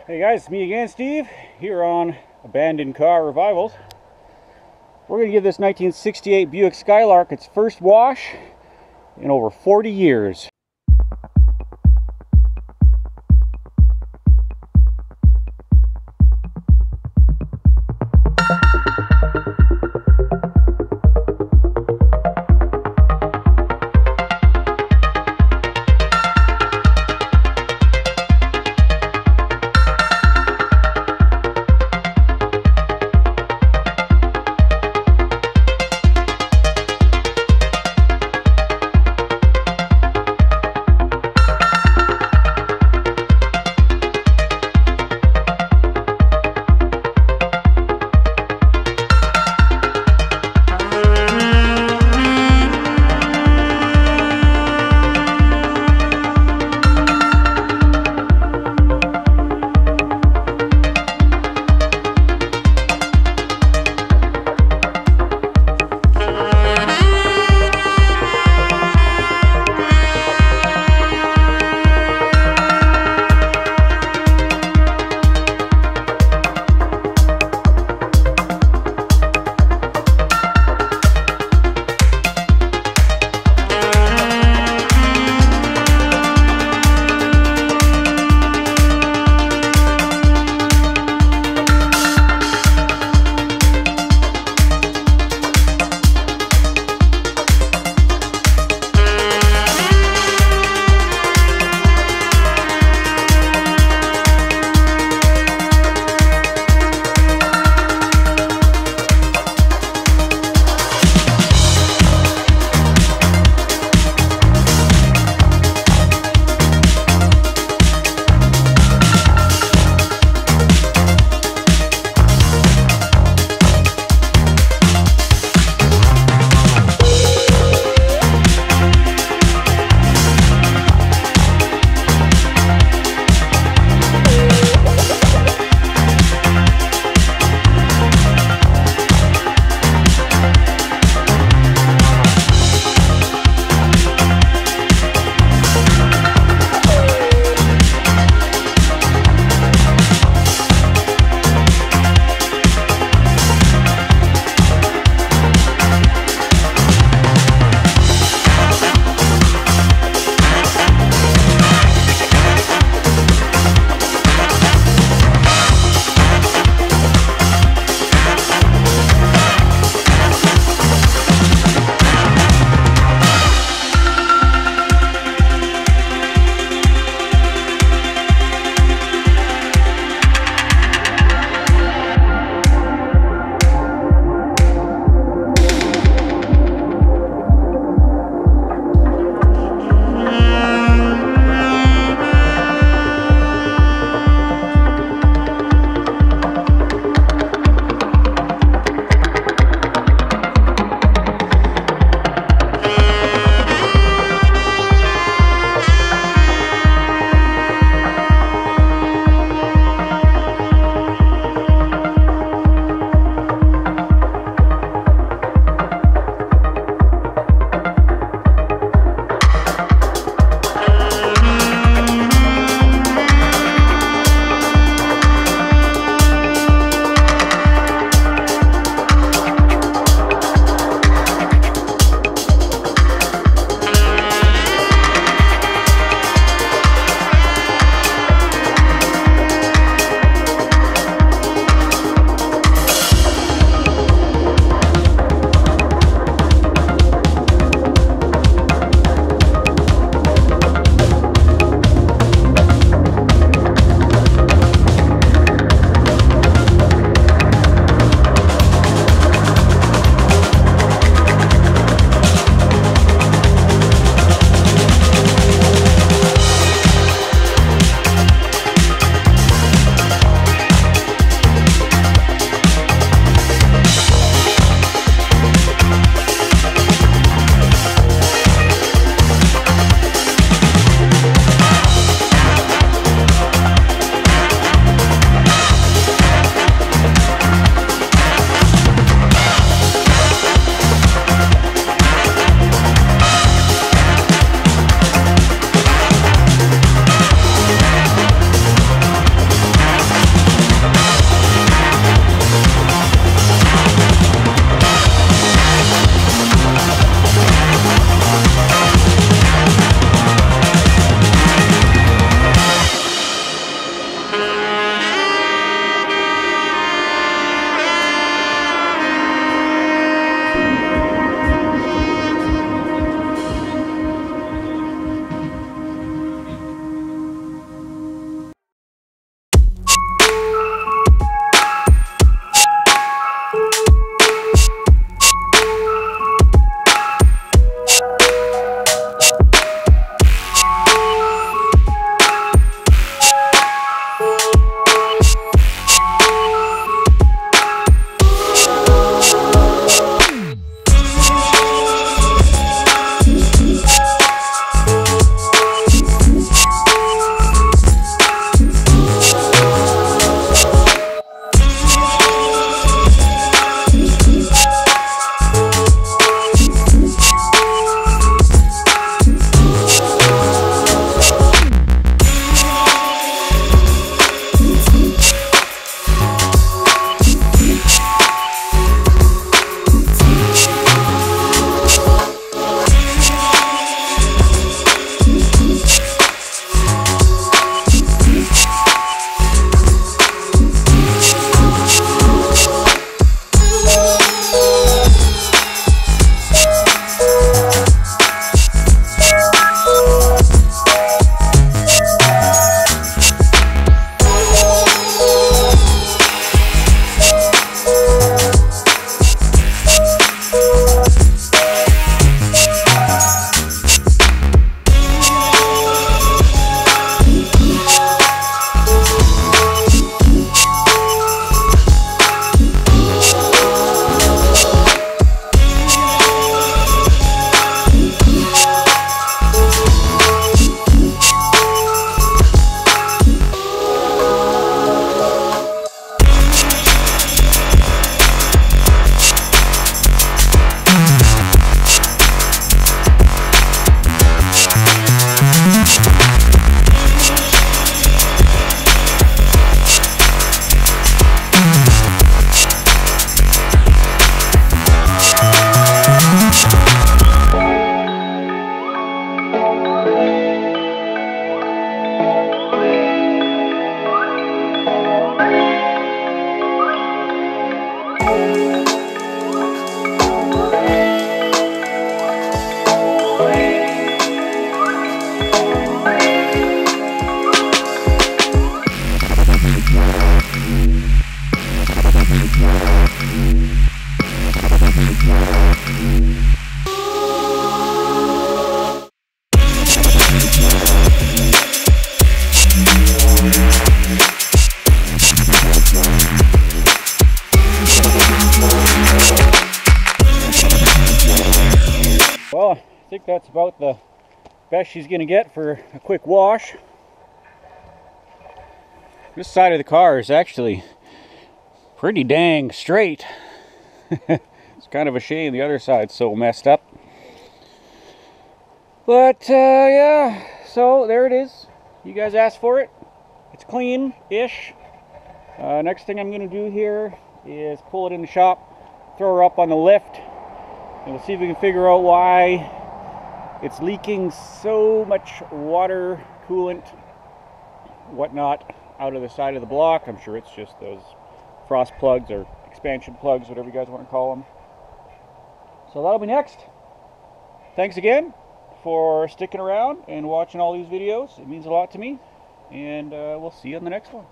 Hey guys, it's me again, Steve, here on Abandoned Car Revivals. We're going to give this 1968 Buick Skylark its first wash in over 40 years. think that's about the best she's going to get for a quick wash. This side of the car is actually pretty dang straight. It's kind of a shame the other side's so messed up. But yeah, so there it is. You guys asked for it. It's clean-ish. Next thing I'm going to do here is pull it in the shop, throw her up on the lift, and we'll see if we can figure out why it's leaking so much water, coolant, whatnot out of the side of the block. I'm sure it's just those frost plugs or expansion plugs, whatever you guys want to call them. So that'll be next. Thanks again for sticking around and watching all these videos. It means a lot to me, and we'll see you on the next one.